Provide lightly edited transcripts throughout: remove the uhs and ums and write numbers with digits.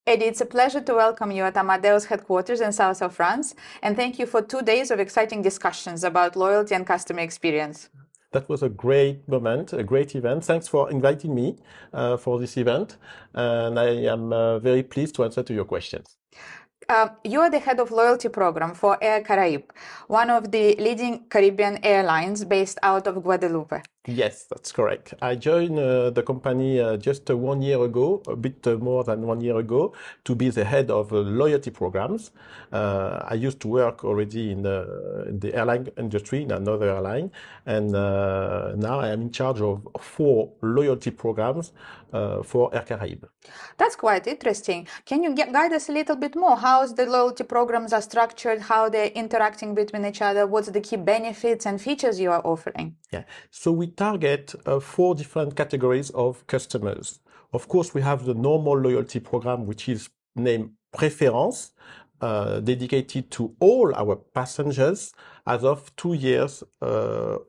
Eddy, it's a pleasure to welcome you at Amadeus headquarters in south of France, and thank you for 2 days of exciting discussions about loyalty and customer experience. That was a great moment, a great event. Thanks for inviting me for this event, and I am very pleased to answer to your questions. You are the head of loyalty program for Air Caraïbes, one of the leading Caribbean airlines based out of Guadeloupe. Yes, that's correct. I joined the company just 1 year ago, a bit more than 1 year ago, to be the head of loyalty programs. I used to work already in the airline industry, in another airline, and now I am in charge of 4 loyalty programs for Air Caraïbes. That's quite interesting. Can you guide us a little bit more? How the loyalty programs are structured, how they're interacting between each other, what's the key benefits and features you are offering? Yeah, so we target 4 different categories of customers. Of course, we have the normal loyalty program, which is named Préférence, dedicated to all our passengers as of 2 years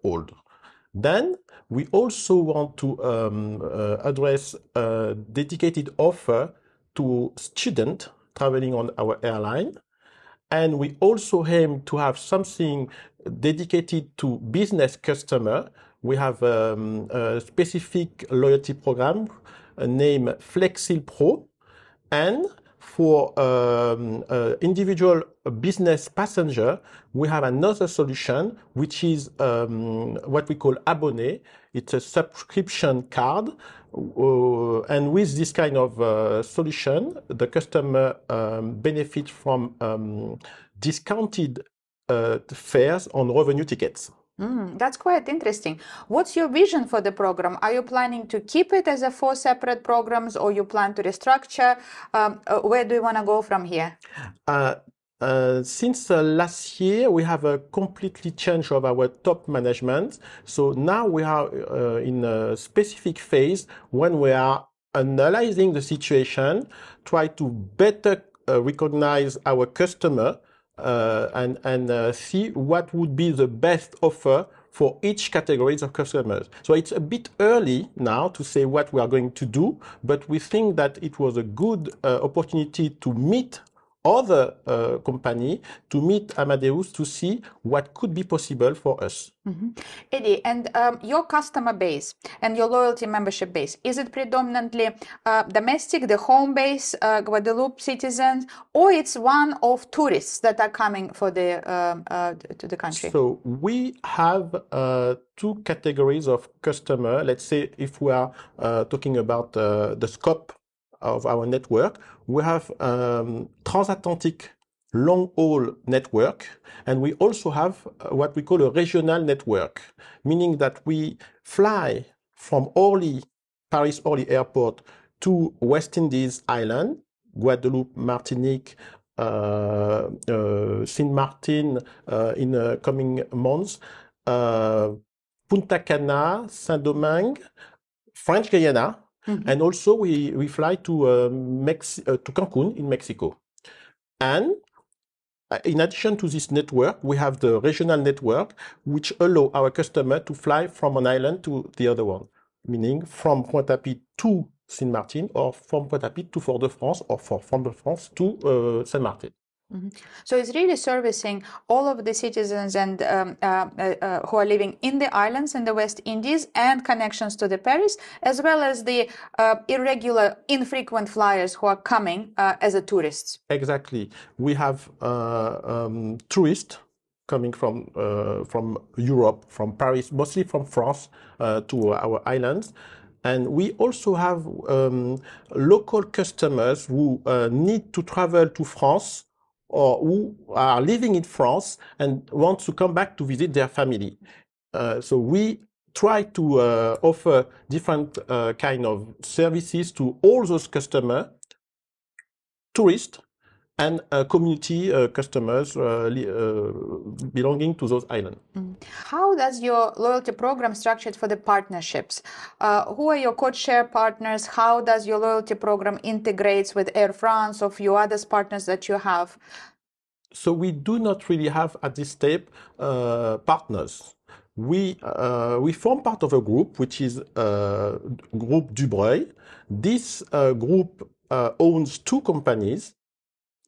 old. Then we also want to address a dedicated offer to students traveling on our airline. And we also aim to have something dedicated to business customer. We have a specific loyalty program named Flexil Pro. And for individual business passenger, we have another solution, which is what we call abonné. It's a subscription card. And with this kind of solution, the customer benefits from discounted fares on revenue tickets. That's quite interesting. What's your vision for the program? Are you planning to keep it as 4 separate programs, or you plan to restructure? Where do you want to go from here? Since last year, we have a completely change of our top management. So now we are in a specific phase when we are analyzing the situation, try to better recognize our customer and see what would be the best offer for each categories of customers. So it's a bit early now to say what we are going to do, but we think that it was a good opportunity to meet other company, to meet Amadeus, to see what could be possible for us. Eddy, and your customer base and your loyalty membership base, is it predominantly domestic, the home base, Guadeloupe citizens, or it's one of tourists that are coming for to the country? So we have 2 categories of customer. Let's say if we are talking about the scope of our network, we have transatlantic long-haul network, and we also have what we call a regional network, meaning that we fly from Paris Orly Airport to West Indies Island, Guadeloupe, Martinique, Saint Martin in the coming months, Punta Cana, Saint-Domingue, French Guiana, and also we fly to Cancun in Mexico. And in addition to this network, we have the regional network, which allow our customer to fly from an island to the other one, meaning from Pointe-à-Pitre to Saint Martin, or from Pointe-à-Pitre to Fort-de-France, or from Fort-de-France to Saint Martin. So it's really servicing all of the citizens and who are living in the islands in the West Indies and connections to the Paris, as well as the irregular, infrequent flyers who are coming as tourists. Exactly. We have tourists coming from Europe, from Paris, mostly from France, to our islands. And we also have local customers who need to travel to France, or who are living in France and want to come back to visit their family. So we try to offer different kind of services to all those customers, tourists, and community customers belonging to those islands. How does your loyalty program structured for the partnerships? Who are your code-share partners? How does your loyalty program integrates with Air France or few other partners that you have? So we do not really have at this step partners. We form part of a group which is Group Dubreuil. This group owns two companies,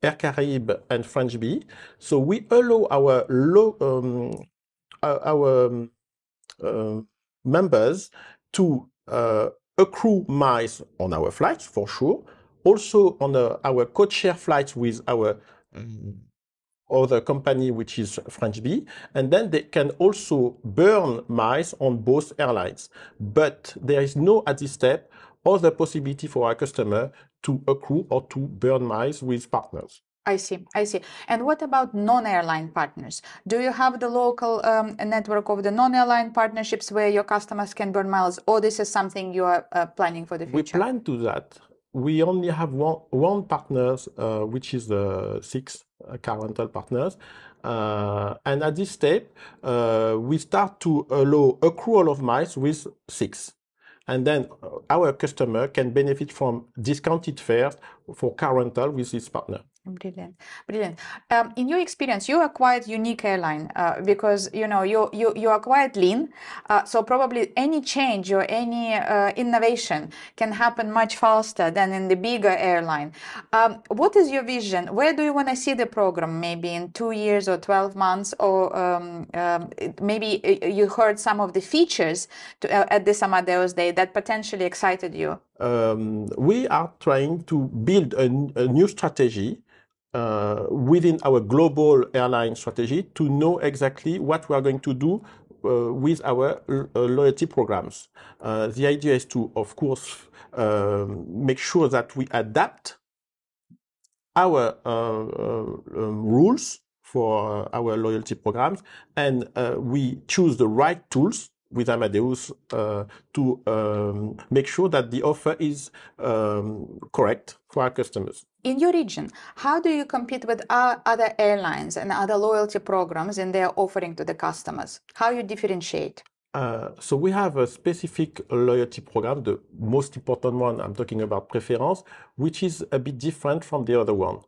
Air Caraïbes and French Bee. So we allow our members to accrue miles on our flights, for sure. Also on our code-share flights with our other company, which is French Bee. And then they can also burn miles on both airlines. But there is no, at this step, other possibility for our customer to accrue or to burn miles with partners. I see. And what about non-airline partners? Do you have the local network of the non-airline partnerships where your customers can burn miles, or this is something you are planning for the future? We plan to that. We only have one partners, which is the 6 car rental partners. And at this step, we start to allow accrual of miles with 6. And then our customer can benefit from discounted fares for car rental with this partner. Brilliant. In your experience, you are quite unique airline because you are quite lean. So probably any change or any innovation can happen much faster than in the bigger airline. What is your vision? Where do you want to see the program? Maybe in 2 years or 12 months, or maybe you heard some of the features at this Amadeus Day that potentially excited you. We are trying to build a new strategy within our global airline strategy to know exactly what we are going to do with our loyalty programs. The idea is to, of course, make sure that we adapt our rules for our loyalty programs, and we choose the right tools with Amadeus to make sure that the offer is correct for our customers. In your region, how do you compete with other airlines and other loyalty programs in their offering to the customers? How you differentiate? So we have a specific loyalty program, the most important one, I'm talking about Préférence, which is a bit different from the other one.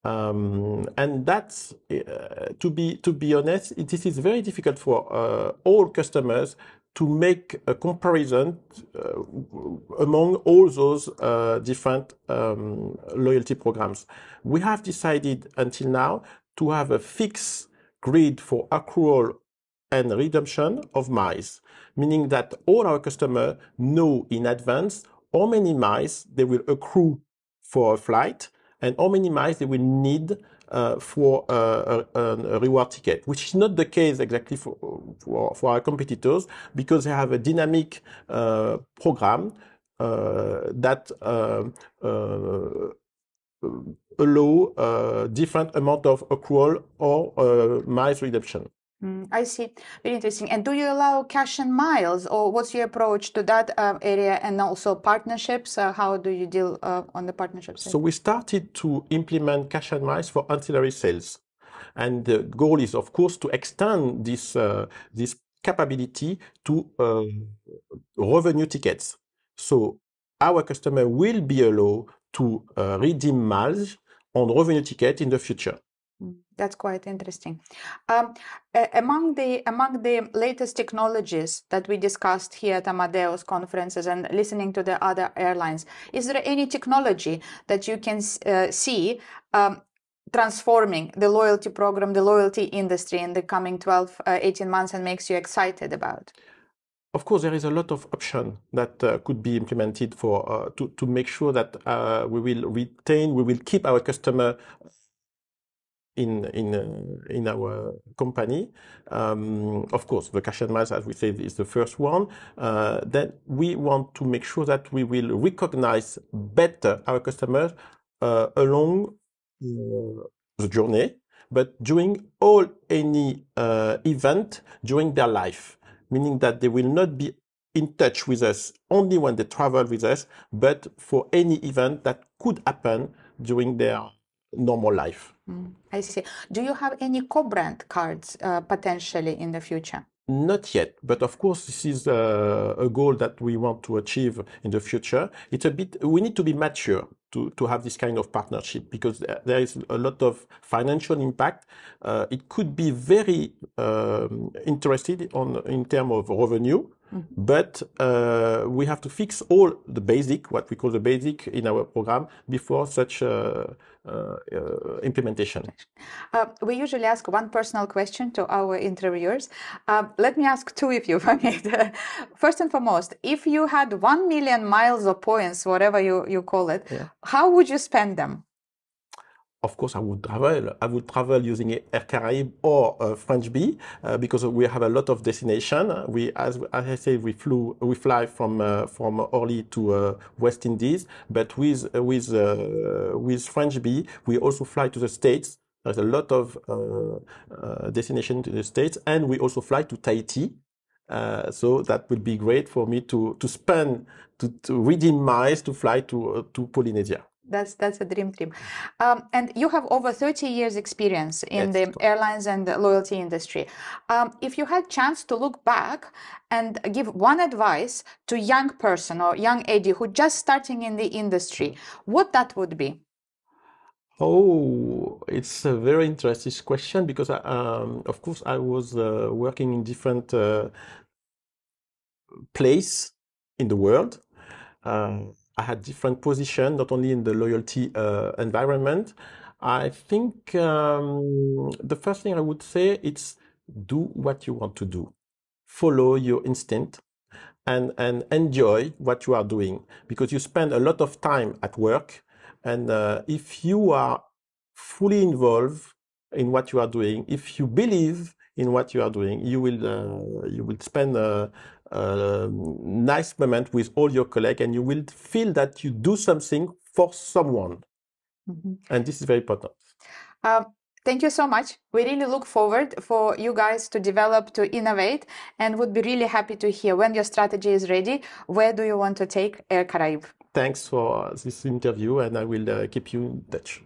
And that's, to be honest, this is very difficult for all customers to make a comparison among all those different loyalty programs. We have decided until now to have a fixed grid for accrual and redemption of miles, meaning that all our customers know in advance how many miles they will accrue for a flight and how many miles they will need for a reward ticket, which is not the case exactly for our competitors, because they have a dynamic program that allow different amount of accrual or miles redemption. I see. Very interesting. And do you allow cash and miles, or what's your approach to that area, and also partnerships? How do you deal on the partnerships? So we started to implement cash and miles for ancillary sales. And the goal is, of course, to extend this capability to revenue tickets. So our customer will be allowed to redeem miles on revenue ticket in the future. That's quite interesting. Among the latest technologies that we discussed here at Amadeus conferences and listening to the other airlines, is there any technology that you can see transforming the loyalty program, the loyalty industry in the coming 12, 18 months and makes you excited about? Of course, there is a lot of option that could be implemented for to make sure that we will keep our customer in our company. Of course, the cash and miles, as we said, is the first one. Then we want to make sure that we will recognize better our customers along the journey, but during any event during their life, meaning that they will not be in touch with us only when they travel with us, but for any event that could happen during their normal life. I see. Do you have any co-brand cards potentially in the future? Not yet, but of course this is a goal that we want to achieve in the future. It's a bit, we need to be mature to have this kind of partnership, because there is a lot of financial impact. It could be very interested in terms of revenue, but we have to fix all the basic, what we call the basic in our program before such implementation. We usually ask one personal question to our interviewers. Let me ask two if you permit. First and foremost, if you had 1 million miles of points, whatever you call it, how would you spend them? Of course, I would travel. I would travel using Air Caraïbes or French Bee because we have a lot of destination. We, as I said, we fly from Orly to West Indies, but with French Bee, we also fly to the States. There's a lot of destination to the States, and we also fly to Tahiti. So that would be great for me to redeem miles to fly to Polynesia. That's a dream. And you have over 30 years experience in the airlines and the loyalty industry. If you had chance to look back and give one advice to young person or young Eddy who just starting in the industry, what that would be? Oh, it's a very interesting question because, of course, I was working in different place in the world. I had different positions, not only in the loyalty environment. I think the first thing I would say is do what you want to do. Follow your instinct and enjoy what you are doing because you spend a lot of time at work. And if you are fully involved in what you are doing, if you believe in what you are doing, you will spend a nice moment with all your colleagues, and you will feel that you do something for someone. And this is very important. Thank you so much. We really look forward for you guys to develop, to innovate, and would be really happy to hear when your strategy is ready. Where do you want to take Air Caraïbes? Thanks for this interview, and I will keep you in touch.